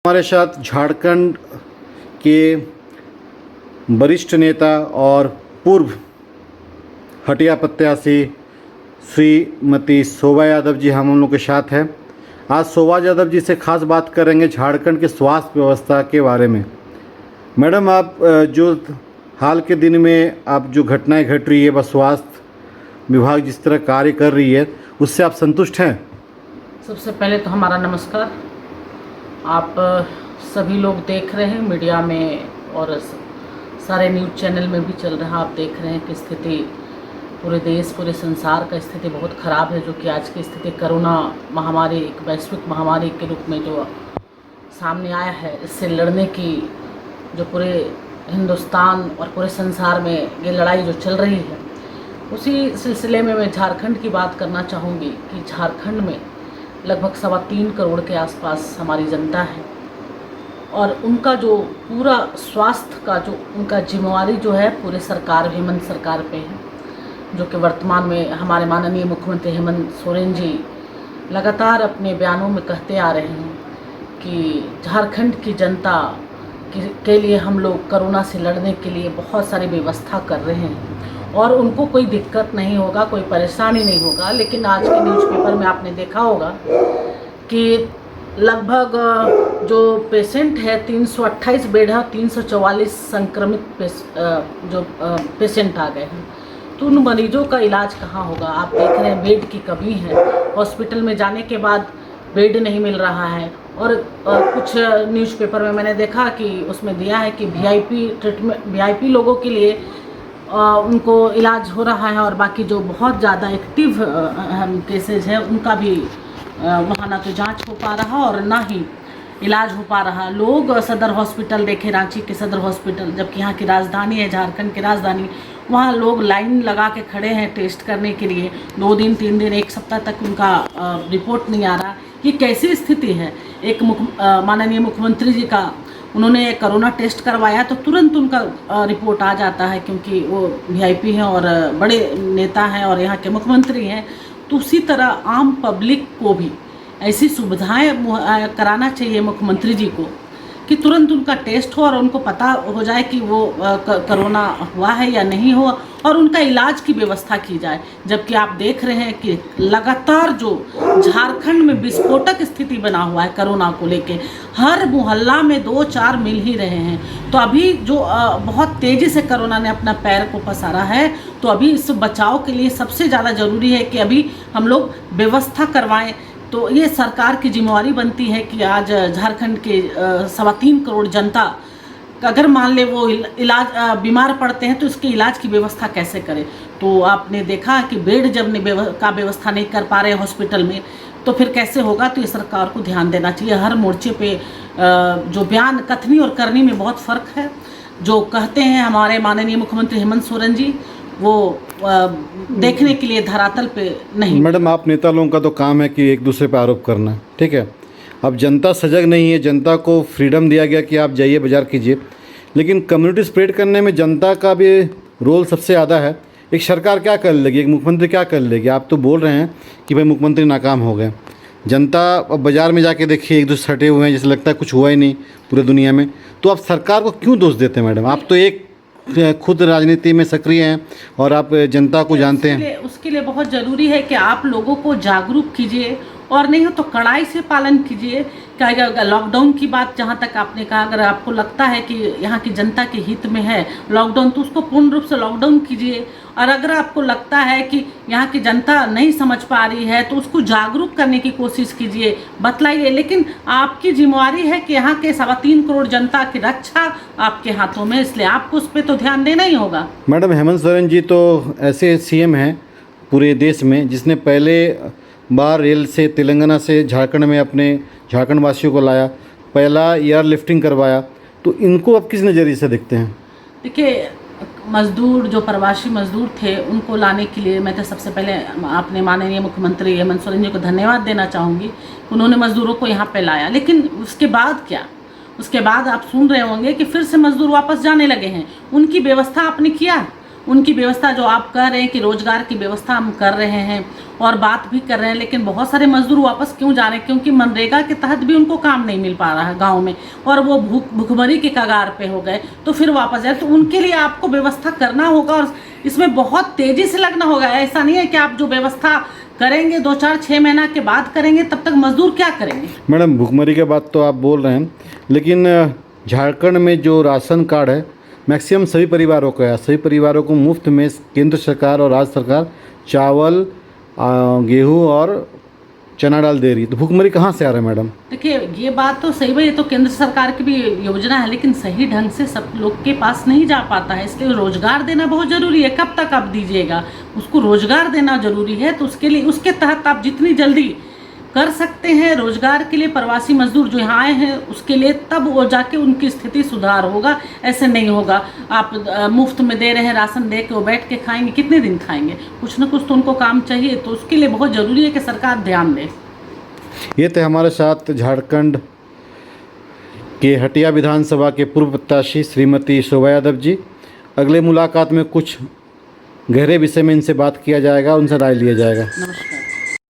हमारे साथ झारखंड के वरिष्ठ नेता और पूर्व हटिया प्रत्याशी श्रीमती शोभा यादव जी हम लोग के साथ हैं। आज शोभा यादव जी से खास बात करेंगे झारखंड के स्वास्थ्य व्यवस्था के बारे में। मैडम, आप जो हाल के दिन में आप जो घटनाएं घट रही है व स्वास्थ्य विभाग जिस तरह कार्य कर रही है उससे आप संतुष्ट हैं? सबसे पहले तो हमारा नमस्कार। आप सभी लोग देख रहे हैं मीडिया में और सारे न्यूज़ चैनल में भी चल रहा, आप देख रहे हैं कि स्थिति पूरे देश पूरे संसार का स्थिति बहुत ख़राब है। जो कि आज की स्थिति कोरोना महामारी एक वैश्विक महामारी के रूप में जो सामने आया है, इससे लड़ने की जो पूरे हिंदुस्तान और पूरे संसार में ये लड़ाई जो चल रही है, उसी सिलसिले में मैं झारखंड की बात करना चाहूँगी कि झारखंड में लगभग 3.25 करोड़ के आसपास हमारी जनता है और उनका जो पूरा स्वास्थ्य का जो उनका जिम्मेवारी जो है पूरे सरकार हेमंत सरकार पे है। जो कि वर्तमान में हमारे माननीय मुख्यमंत्री हेमंत सोरेन जी लगातार अपने बयानों में कहते आ रहे हैं कि झारखंड की जनता के लिए हम लोग कोरोना से लड़ने के लिए बहुत सारी व्यवस्था कर रहे हैं और उनको कोई दिक्कत नहीं होगा, कोई परेशानी नहीं होगा। लेकिन आज के न्यूज़पेपर में आपने देखा होगा कि लगभग जो पेशेंट है 328 बेड है, 344 संक्रमित पेशेंट आ गए हैं। तो उन मरीजों का इलाज कहाँ होगा? आप देख रहे हैं बेड की कमी है, हॉस्पिटल में जाने के बाद बेड नहीं मिल रहा है। और कुछ न्यूज़पेपर में मैंने देखा कि उसमें दिया है कि वीआईपी लोगों के लिए उनको इलाज हो रहा है और बाकी जो बहुत ज़्यादा एक्टिव केसेज है उनका भी वहाँ ना तो जांच हो पा रहा और ना ही इलाज हो पा रहा। लोग सदर हॉस्पिटल देखे, रांची के सदर हॉस्पिटल, जबकि यहाँ की राजधानी है, झारखंड की राजधानी, वहाँ लोग लाइन लगा के खड़े हैं टेस्ट करने के लिए। 2 दिन 3 दिन 1 सप्ताह तक उनका रिपोर्ट नहीं आ रहा। ये कैसी स्थिति है? एक माननीय मुख्यमंत्री जी का उन्होंने कोरोना टेस्ट करवाया तो तुरंत उनका रिपोर्ट आ जाता है, क्योंकि वो वीआईपी हैं और बड़े नेता हैं और यहाँ के मुख्यमंत्री हैं। तो उसी तरह आम पब्लिक को भी ऐसी सुविधाएं कराना चाहिए मुख्यमंत्री जी को कि तुरंत उनका टेस्ट हो और उनको पता हो जाए कि वो कोरोना हुआ है या नहीं हुआ और उनका इलाज की व्यवस्था की जाए। जबकि आप देख रहे हैं कि लगातार जो झारखंड में विस्फोटक स्थिति बना हुआ है कोरोना को लेके, हर मोहल्ला में 2-4 मिल ही रहे हैं। तो अभी जो बहुत तेज़ी से कोरोना ने अपना पैर को पसारा है, तो अभी इस बचाव के लिए सबसे ज़्यादा ज़रूरी है कि अभी हम लोग व्यवस्था करवाएं। तो ये सरकार की जिम्मेवारी बनती है कि आज झारखंड के 3.25 करोड़ जनता अगर मान ले वो इलाज बीमार पड़ते हैं तो इसके इलाज की व्यवस्था कैसे करें। तो आपने देखा कि बेड जब का व्यवस्था नहीं कर पा रहे हॉस्पिटल में, तो फिर कैसे होगा? तो ये सरकार को ध्यान देना चाहिए। हर मोर्चे पे जो बयान कथनी और करनी में बहुत फ़र्क है। जो कहते हैं हमारे माननीय मुख्यमंत्री हेमंत सोरेन जी, वो देखने के लिए धरातल पे नहीं। मैडम, आप नेता लोगों का तो काम है कि एक दूसरे पे आरोप करना, ठीक है। अब जनता सजग नहीं है, जनता को फ्रीडम दिया गया कि आप जाइए बाजार कीजिए, लेकिन कम्युनिटी स्प्रेड करने में जनता का भी रोल सबसे ज़्यादा है। एक सरकार क्या कर लेगी, एक मुख्यमंत्री क्या कर लेगी? आप तो बोल रहे हैं कि भाई मुख्यमंत्री नाकाम हो गए। जनता अब बाज़ार में जाके देखिए, एक दूसरे सटे हुए हैं, जैसे लगता है कुछ हुआ ही नहीं पूरे दुनिया में। तो आप सरकार को क्यों दोष देते हैं मैडम? आप तो एक खुद राजनीति में सक्रिय हैं और आप जनता को जानते हैं। उसके लिए बहुत ज़रूरी है कि आप लोगों को जागरूक कीजिए और नहीं हो तो कड़ाई से पालन कीजिए। क्या लॉकडाउन की बात जहाँ तक आपने कहा, अगर आपको लगता है कि यहाँ की जनता के हित में है लॉकडाउन, तो उसको पूर्ण रूप से लॉकडाउन कीजिए। और अगर आपको लगता है कि यहाँ की जनता नहीं समझ पा रही है तो उसको जागरूक करने की कोशिश कीजिए, बतलाइए। लेकिन आपकी जिम्मेवारी है कि यहाँ के 3.25 करोड़ जनता की रक्षा आपके हाथों में, इसलिए आपको उस पर तो ध्यान देना ही होगा। मैडम, हेमंत सोरेन जी तो ऐसे सीएम हैं पूरे देश में जिसने पहले बार रेल से तेलंगाना से झारखंड में अपने झारखंड वासियों को लाया, पहला एयर लिफ्टिंग करवाया। तो इनको आप किस नज़रिए से देखते हैं? देखिए, मज़दूर जो प्रवासी मज़दूर थे उनको लाने के लिए मैं तो सबसे पहले अपने माननीय मुख्यमंत्री हेमंत सोरेन जी को धन्यवाद देना चाहूँगी। उन्होंने मज़दूरों को यहाँ पे लाया, लेकिन उसके बाद क्या? उसके बाद आप सुन रहे होंगे कि फिर से मज़दूर वापस जाने लगे हैं। उनकी व्यवस्था आपने किया? उनकी व्यवस्था जो आप कह रहे हैं कि रोजगार की व्यवस्था हम कर रहे हैं और बात भी कर रहे हैं, लेकिन बहुत सारे मजदूर वापस क्यों जा रहे हैं? क्योंकि मनरेगा के तहत भी उनको काम नहीं मिल पा रहा है गाँव में, और वो भूखमरी के कगार पे हो गए, तो फिर वापस जाए। तो उनके लिए आपको व्यवस्था करना होगा और इसमें बहुत तेजी से लगना होगा। ऐसा नहीं है कि आप जो व्यवस्था करेंगे 2-4-6 महीना के बाद करेंगे, तब तक मजदूर क्या करेंगे? मैडम, भुखमरी के बात तो आप बोल रहे हैं, लेकिन झारखंड में जो राशन कार्ड है मैक्सिमम सभी परिवारों का है। सभी परिवारों को मुफ्त में केंद्र सरकार और राज्य सरकार चावल, गेहूं और चना दाल दे रही है। तो भुखमरी कहाँ से आ रहा है मैडम? देखिए, ये बात तो सही है, ये तो केंद्र सरकार की भी योजना है, लेकिन सही ढंग से सब लोग के पास नहीं जा पाता है। इसलिए रोजगार देना बहुत जरूरी है। कब तक आप दीजिएगा? उसको रोजगार देना जरूरी है। तो उसके लिए, उसके तहत आप जितनी जल्दी कर सकते हैं रोजगार के लिए, प्रवासी मजदूर जो यहाँ आए हैं उसके लिए, तब वो जाके उनकी स्थिति सुधार होगा। ऐसे नहीं होगा आप मुफ्त में दे रहे हैं राशन, दे के वो बैठ के खाएंगे, कितने दिन खाएंगे? कुछ ना कुछ तो उनको काम चाहिए। तो उसके लिए बहुत ज़रूरी है कि सरकार ध्यान दे। ये थे हमारे साथ झारखंड के हटिया विधानसभा के पूर्व प्रत्याशी श्रीमती शोभा यादव जी। अगले मुलाकात में कुछ गहरे विषय में इनसे बात किया जाएगा, उनसे राय लिया जाएगा। नमस्कार।